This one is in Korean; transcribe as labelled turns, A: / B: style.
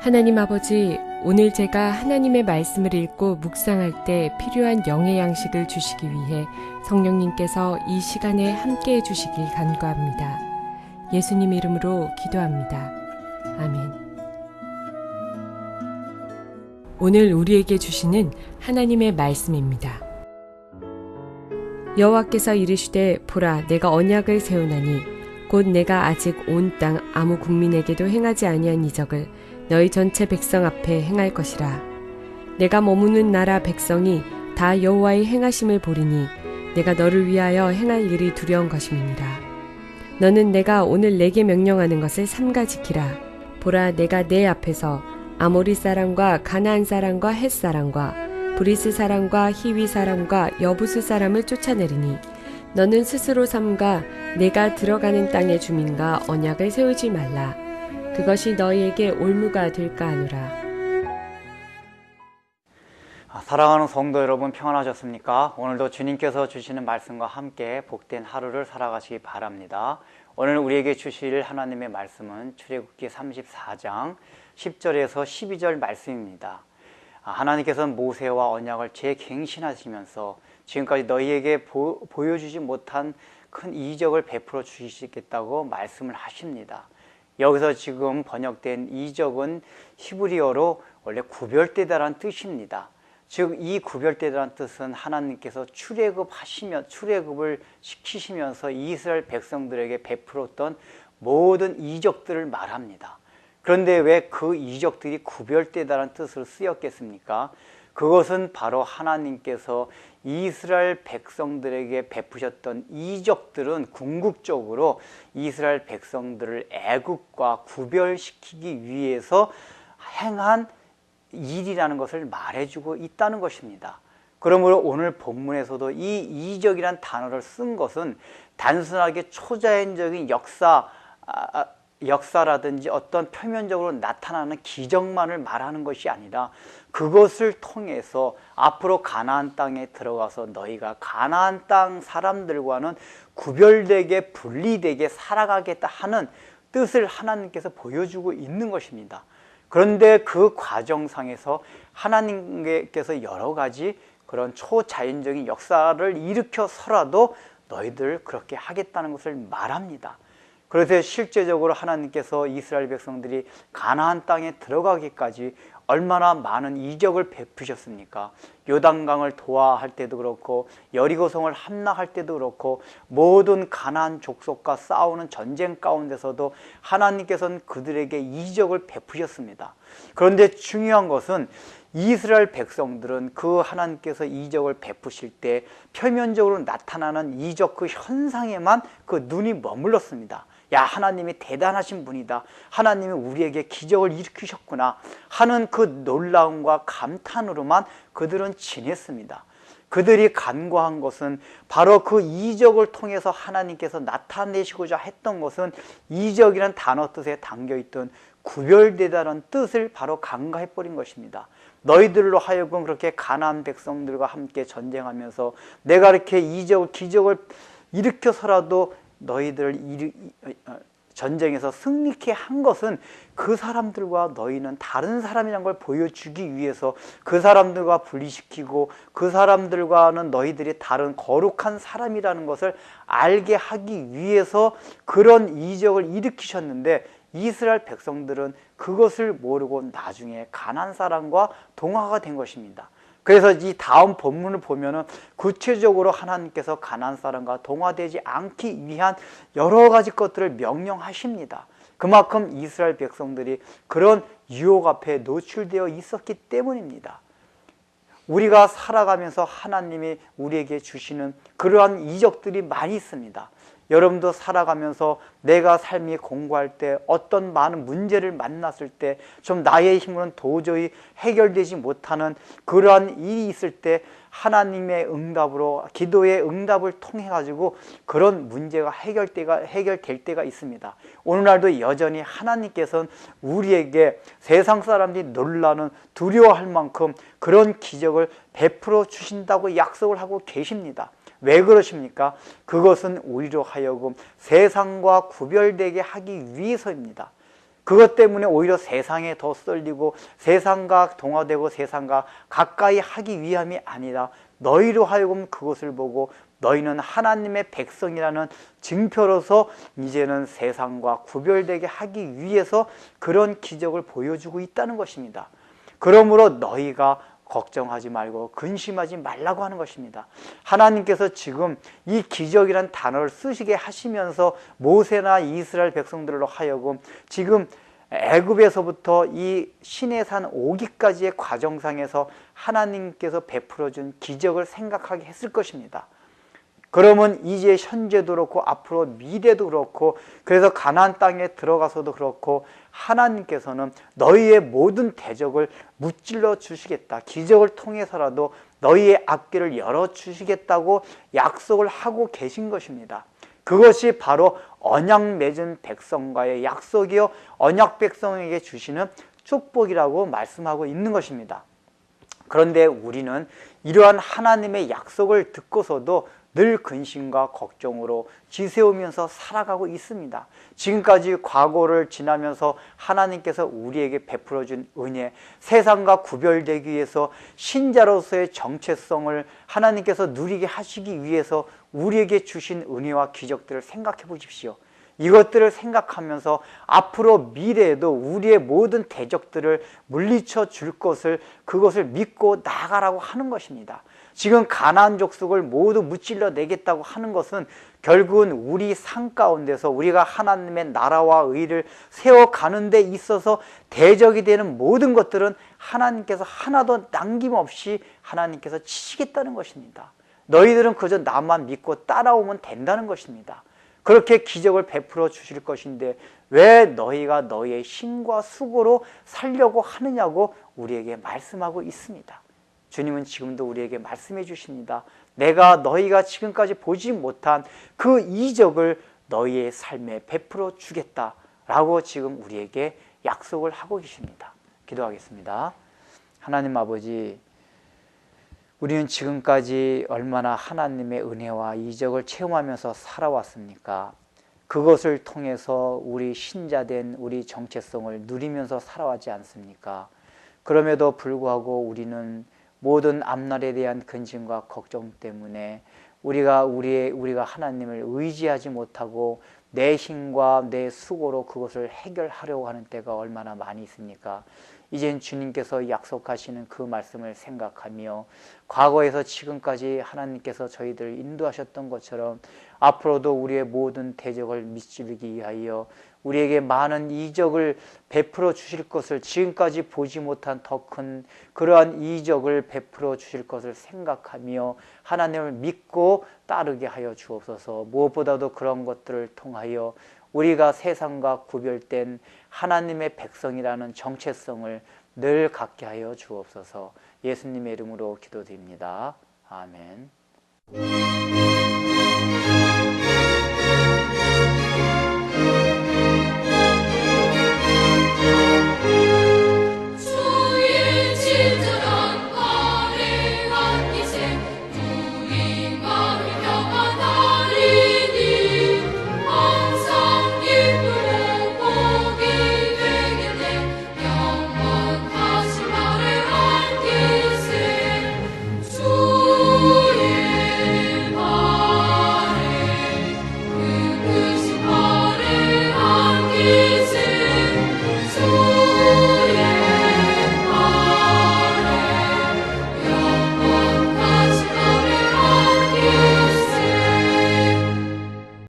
A: 하나님 아버지, 오늘 제가 하나님의 말씀을 읽고 묵상할 때 필요한 영의 양식을 주시기 위해 성령님께서 이 시간에 함께해 주시길 간구합니다. 예수님 이름으로 기도합니다. 아멘. 오늘 우리에게 주시는 하나님의 말씀입니다. 여호와께서 이르시되 보라, 내가 언약을 세우나니 곧 내가 아직 온 땅 아무 국민에게도 행하지 아니한 이적을 너희 전체 백성 앞에 행할 것이라. 내가 머무는 나라 백성이 다 여호와의 행하심을 보리니 내가 너를 위하여 행할 일이 두려운 것임이니라. 너는 내가 오늘 내게 명령하는 것을 삼가 지키라. 보라, 내가 내 앞에서 아모리 사람과 가나안 사람과 헷 사람과 브리스 사람과 히위 사람과 여부스 사람을 쫓아내리니 너는 스스로 삼가 내가 들어가는 땅의 주민과 언약을 세우지 말라. 그것이 너희에게 올무가 될까 하노라.
B: 사랑하는 성도 여러분, 평안하셨습니까? 오늘도 주님께서 주시는 말씀과 함께 복된 하루를 살아가시기 바랍니다. 오늘 우리에게 주실 하나님의 말씀은 출애굽기 34장 10절에서 12절 말씀입니다. 하나님께서는 모세와 언약을 재갱신하시면서 지금까지 너희에게 보여주지 못한 큰 이적을 베풀어 주시겠다고 말씀을 하십니다. 여기서 지금 번역된 이적은 히브리어로 원래 구별되다라는 뜻입니다. 즉 이 구별되다라는 뜻은 하나님께서 출애굽을 시키시면서 이스라엘 백성들에게 베풀었던 모든 이적들을 말합니다. 그런데 왜 그 이적들이 구별되다라는 뜻으로 쓰였겠습니까? 그것은 바로 하나님께서 이스라엘 백성들에게 베푸셨던 이적들은 궁극적으로 이스라엘 백성들을 애국과 구별시키기 위해서 행한 일이라는 것을 말해주고 있다는 것입니다. 그러므로 오늘 본문에서도 이 이적이란 단어를 쓴 것은 단순하게 초자연적인 역사라든지 어떤 표면적으로 나타나는 기적만을 말하는 것이 아니라 그것을 통해서 앞으로 가나안 땅에 들어가서 너희가 가나안 땅 사람들과는 구별되게 분리되게 살아가겠다 하는 뜻을 하나님께서 보여주고 있는 것입니다. 그런데 그 과정상에서 하나님께서 여러 가지 그런 초자연적인 역사를 일으켜서라도 너희들 그렇게 하겠다는 것을 말합니다. 그래서 실제적으로 하나님께서 이스라엘 백성들이 가나안 땅에 들어가기까지 얼마나 많은 이적을 베푸셨습니까? 요단강을 도하할 때도 그렇고 여리고성을 함락할 때도 그렇고 모든 가나안 족속과 싸우는 전쟁 가운데서도 하나님께서는 그들에게 이적을 베푸셨습니다. 그런데 중요한 것은 이스라엘 백성들은 그 하나님께서 이적을 베푸실 때 표면적으로 나타나는 이적 그 현상에만 그 눈이 머물렀습니다. 야, 하나님이 대단하신 분이다. 하나님이 우리에게 기적을 일으키셨구나 하는 그 놀라움과 감탄으로만 그들은 지냈습니다. 그들이 간구한 것은 바로 그 이적을 통해서 하나님께서 나타내시고자 했던 것은 이적이라는 단어 뜻에 담겨있던 구별되다는 뜻을 바로 간과해버린 것입니다. 너희들로 하여금 그렇게 가나안 백성들과 함께 전쟁하면서 내가 이렇게 이적을 기적을 일으켜서라도 너희들을 전쟁에서 승리케 한 것은 그 사람들과 너희는 다른 사람이라는 걸 보여주기 위해서 그 사람들과 분리시키고 그 사람들과는 너희들이 다른 거룩한 사람이라는 것을 알게 하기 위해서 그런 이적을 일으키셨는데 이스라엘 백성들은 그것을 모르고 나중에 가나안 사람과 동화가 된 것입니다. 그래서 이 다음 본문을 보면은 구체적으로 하나님께서 가나안 사람과 동화되지 않기 위한 여러 가지 것들을 명령하십니다. 그만큼 이스라엘 백성들이 그런 유혹 앞에 노출되어 있었기 때문입니다. 우리가 살아가면서 하나님이 우리에게 주시는 그러한 이적들이 많이 있습니다. 여러분도 살아가면서 내가 삶이 공고할 때 어떤 많은 문제를 만났을 때 좀 나의 힘으로는 도저히 해결되지 못하는 그러한 일이 있을 때 하나님의 응답으로 기도의 응답을 통해 가지고 그런 문제가 해결될 때가 있습니다. 오늘날도 여전히 하나님께서는 우리에게 세상 사람들이 놀라는 두려워할 만큼 그런 기적을 베풀어 주신다고 약속을 하고 계십니다. 왜 그러십니까? 그것은 우리로 하여금 세상과 구별되게 하기 위해서입니다. 그것 때문에 오히려 세상에 더 쏠리고 세상과 동화되고 세상과 가까이 하기 위함이 아니라 너희로 하여금 그것을 보고 너희는 하나님의 백성이라는 증표로서 이제는 세상과 구별되게 하기 위해서 그런 기적을 보여주고 있다는 것입니다. 그러므로 너희가 걱정하지 말고 근심하지 말라고 하는 것입니다. 하나님께서 지금 이 기적이란 단어를 쓰시게 하시면서 모세나 이스라엘 백성들로 하여금 지금 애굽에서부터 이 시내산 오기까지의 과정상에서 하나님께서 베풀어준 기적을 생각하게 했을 것입니다. 그러면 이제 현재도 그렇고 앞으로 미래도 그렇고 그래서 가나안 땅에 들어가서도 그렇고 하나님께서는 너희의 모든 대적을 무찔러 주시겠다. 기적을 통해서라도 너희의 앞길을 열어주시겠다고 약속을 하고 계신 것입니다. 그것이 바로 언약 맺은 백성과의 약속이요 언약 백성에게 주시는 축복이라고 말씀하고 있는 것입니다. 그런데 우리는 이러한 하나님의 약속을 듣고서도 늘 근심과 걱정으로 지새우면서 살아가고 있습니다. 지금까지 과거를 지나면서 하나님께서 우리에게 베풀어준 은혜, 세상과 구별되기 위해서 신자로서의 정체성을 하나님께서 누리게 하시기 위해서 우리에게 주신 은혜와 기적들을 생각해 보십시오. 이것들을 생각하면서 앞으로 미래에도 우리의 모든 대적들을 물리쳐 줄 것을 그것을 믿고 나아가라고 하는 것입니다. 지금 가나안 족속을 모두 무찔러 내겠다고 하는 것은 결국은 우리 삶 가운데서 우리가 하나님의 나라와 의를 세워가는 데 있어서 대적이 되는 모든 것들은 하나님께서 하나도 남김없이 하나님께서 치시겠다는 것입니다. 너희들은 그저 나만 믿고 따라오면 된다는 것입니다. 그렇게 기적을 베풀어 주실 것인데 왜 너희가 너희의 힘과 수고로 살려고 하느냐고 우리에게 말씀하고 있습니다. 주님은 지금도 우리에게 말씀해 주십니다. 내가 너희가 지금까지 보지 못한 그 이적을 너희의 삶에 베풀어 주겠다라고 지금 우리에게 약속을 하고 계십니다. 기도하겠습니다. 하나님 아버지, 우리는 지금까지 얼마나 하나님의 은혜와 이적을 체험하면서 살아왔습니까? 그것을 통해서 우리 신자된 우리 정체성을 누리면서 살아왔지 않습니까? 그럼에도 불구하고 우리는 모든 앞날에 대한 근심과 걱정 때문에 우리가 하나님을 의지하지 못하고 내 힘과 내 수고로 그것을 해결하려고 하는 때가 얼마나 많이 있습니까? 이젠 주님께서 약속하시는 그 말씀을 생각하며 과거에서 지금까지 하나님께서 저희들을 인도하셨던 것처럼 앞으로도 우리의 모든 대적을 미치기 위하여 우리에게 많은 이적을 베풀어 주실 것을, 지금까지 보지 못한 더 큰 그러한 이적을 베풀어 주실 것을 생각하며 하나님을 믿고 따르게 하여 주옵소서. 무엇보다도 그런 것들을 통하여 우리가 세상과 구별된 하나님의 백성이라는 정체성을 늘 갖게 하여 주옵소서. 예수님의 이름으로 기도드립니다. 아멘.